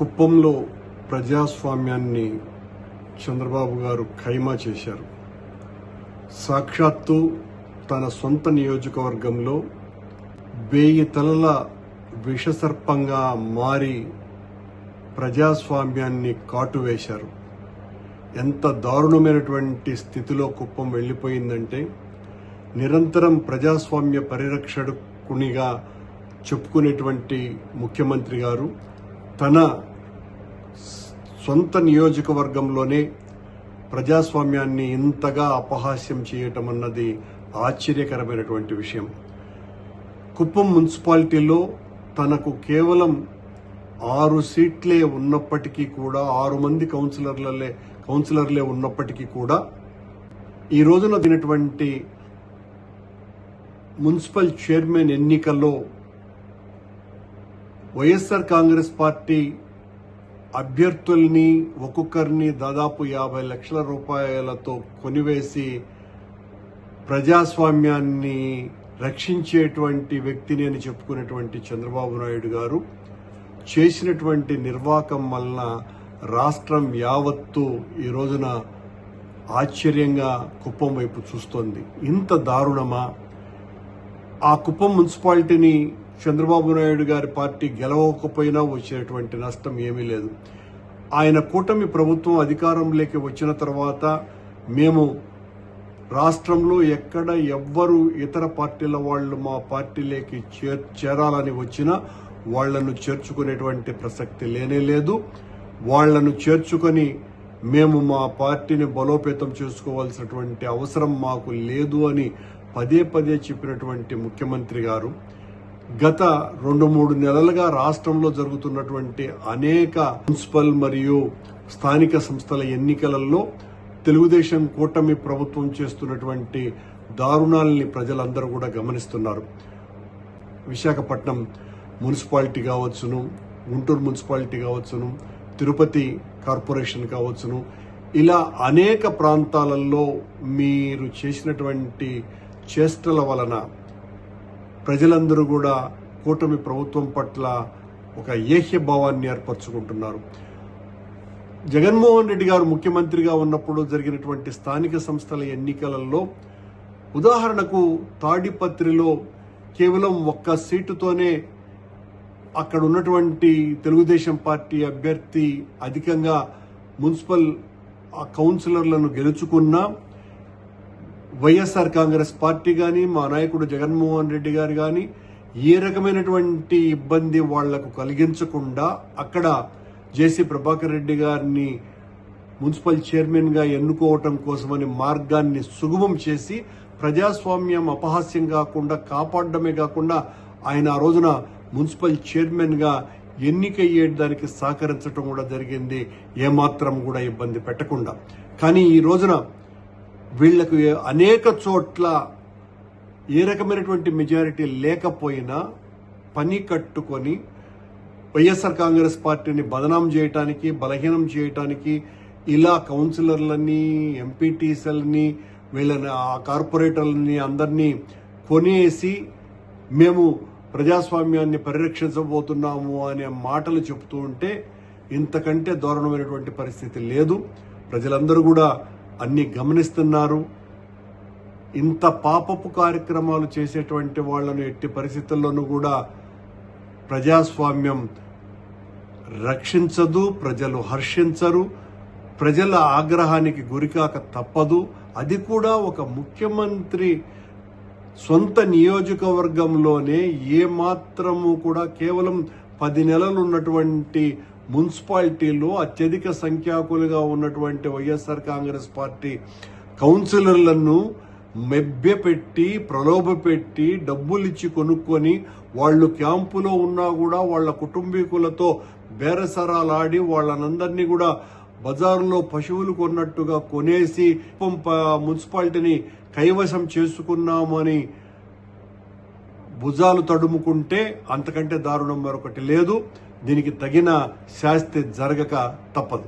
కుప్పంలో ప్రజాస్వామ్యాన్ని చంద్రబాబు గారు ఖైమా చేశారు. సాక్షాత్తు తన సొంత నియోజకవర్గంలో 1000 తలల విషసర్పంగా మారి ప్రజాస్వామ్యాన్ని కాటువేశారు. ఎంత దారుణమైనటువంటి స్థితిలో కుప్పం వెళ్ళిపోయిందంటే, నిరంతరం ప్రజాస్వామ్య పరిరక్షకునిగా చెప్పుకునేటువంటి ముఖ్యమంత్రి గారు తన సొంత నియోజకవర్గంలోనే ప్రజాస్వామ్యాన్ని ఇంతగా అపహాస్యం చేయటం అన్నది ఆశ్చర్యకరమైనటువంటి విషయం. కుప్పం మున్సిపాలిటీలో తనకు కేవలం 6 సీట్లే ఉన్నప్పటికీ కూడా, 6 మంది కౌన్సిలర్లే ఉన్నప్పటికీ కూడా, ఈ రోజున దినటువంటి మున్సిపల్ చైర్మన్ ఎన్నికల్లో వైఎస్ఆర్ కాంగ్రెస్ పార్టీ అభ్యర్థుల్ని ఒక్కొక్కరిని దాదాపు 50 లక్షల రూపాయలతో కొనివేసి ప్రజాస్వామ్యాన్ని రక్షించేటువంటి వ్యక్తిని అని చెప్పుకునేటువంటి చంద్రబాబు నాయుడు గారు చేసినటువంటి నిర్వాకం వలన రాష్ట్రం యావత్తు ఈ రోజున ఆశ్చర్యంగా కుప్పం వైపు చూస్తోంది. ఇంత దారుణమా? ఆ కుప్పం మున్సిపాలిటీని చంద్రబాబు నాయుడు గారి పార్టీ గెలవకపోయినా వచ్చేటువంటి నష్టం ఏమీ లేదు. ఆయన కూటమి ప్రభుత్వం అధికారంలోకి వచ్చిన తర్వాత మేము రాష్ట్రంలో ఎక్కడ ఎవ్వరు ఇతర పార్టీల వాళ్ళు మా పార్టీలోకి చేరాలని వచ్చినా వాళ్లను చేర్చుకునేటువంటి ప్రసక్తి లేనేలేదు. వాళ్లను చేర్చుకొని మేము మా పార్టీని బలోపేతం చేసుకోవాల్సినటువంటి అవసరం మాకు లేదు అని పదే పదే చెప్పినటువంటి ముఖ్యమంత్రి గారు గత 2-3 నెలలుగా రాష్ట్రంలో జరుగుతున్నటువంటి అనేక మున్సిపల్ మరియు స్థానిక సంస్థల ఎన్నికలలో తెలుగుదేశం కూటమి ప్రభుత్వం చేస్తున్నటువంటి దారుణాలని ప్రజలందరూ కూడా గమనిస్తున్నారు. విశాఖపట్నం మున్సిపాలిటీ కావచ్చును, గుంటూరు మున్సిపాలిటీ కావచ్చును, తిరుపతి కార్పొరేషన్ కావచ్చును, ఇలా అనేక ప్రాంతాలలో మీరు చేసినటువంటి చేష్టల వలన ప్రజలందరూ కూడా కూటమి ప్రభుత్వం పట్ల ఒక ఏహ్య భావాన్ని ఏర్పరచుకుంటున్నారు. జగన్మోహన్ రెడ్డి గారు ముఖ్యమంత్రిగా ఉన్నప్పుడు జరిగినటువంటి స్థానిక సంస్థల ఎన్నికలలో ఉదాహరణకు తాడిపత్రిలో కేవలం 1 సీటుతోనే అక్కడ ఉన్నటువంటి తెలుగుదేశం పార్టీ అభ్యర్థి అధికంగా మున్సిపల్ కౌన్సిలర్లను గెలుచుకున్నా వైఎస్ఆర్ కాంగ్రెస్ పార్టీ కానీ, మా నాయకుడు జగన్మోహన్ రెడ్డి గారు కానీ ఏ రకమైనటువంటి ఇబ్బంది వాళ్లకు కలిగించకుండా అక్కడ జేసీ ప్రభాకర్ రెడ్డి గారిని మున్సిపల్ చైర్మన్గా ఎన్నుకోవటం కోసమని మార్గాన్ని సుగమం చేసి ప్రజాస్వామ్యం అపహాస్యం కాకుండా కాపాడడమే కాకుండా ఆయన ఆ రోజున మున్సిపల్ చైర్మన్గా ఎన్నికయ్యేదానికి సహకరించడం కూడా జరిగింది, ఏమాత్రం కూడా ఇబ్బంది పెట్టకుండా. కానీ ఈ రోజున వీళ్లకు అనేక చోట్ల ఏ రకమైనటువంటి మెజారిటీ లేకపోయినా పని కట్టుకొని వైఎస్ఆర్ కాంగ్రెస్ పార్టీని బదనాం చేయటానికి, బలహీనం చేయటానికి ఇలా కౌన్సిలర్లని, ఎంపీటీసీలని, వీళ్ళని ఆ కార్పొరేటర్లని అందరినీ కొనేసి మేము ప్రజాస్వామ్యాన్ని పరిరక్షించబోతున్నాము అనే మాటలు చెబుతూ ఉంటే ఇంతకంటే దారుణమైనటువంటి పరిస్థితి లేదు. ప్రజలందరూ కూడా అన్ని గమనిస్తున్నారు. ఇంత పాపపు కార్యక్రమాలు చేసేటువంటి వాళ్లను ఎట్టి పరిస్థితుల్లోనూ కూడా ప్రజాస్వామ్యం రక్షించదు, ప్రజలు హర్షించరు, ప్రజల ఆగ్రహానికి గురికాక తప్పదు. అది కూడా ఒక ముఖ్యమంత్రి సొంత నియోజకవర్గంలోనే ఏమాత్రము కూడా కేవలం 10 నెలలు ఉన్నటువంటి మున్సిపాలిటీలో అత్యధిక సంఖ్యాకులుగా ఉన్నటువంటి వైఎస్ఆర్ కాంగ్రెస్ పార్టీ కౌన్సిలర్లను మెబ్బెపెట్టి, ప్రలోభపెట్టి, డబ్బులిచ్చి కొనుక్కొని వాళ్ళు క్యాంపులో ఉన్నా కూడా వాళ్ళ కుటుంబీకులతో బేరసరాలాడి వాళ్ళనందరినీ కూడా బజారులో పశువులు కొన్నట్టుగా కొనేసి మున్సిపాలిటీని కైవశం చేసుకున్నామని భుజాలు తడుముకుంటే అంతకంటే దారుణం మరొకటి లేదు. దీనికి తగిన శాస్తి జరగక తప్పదు.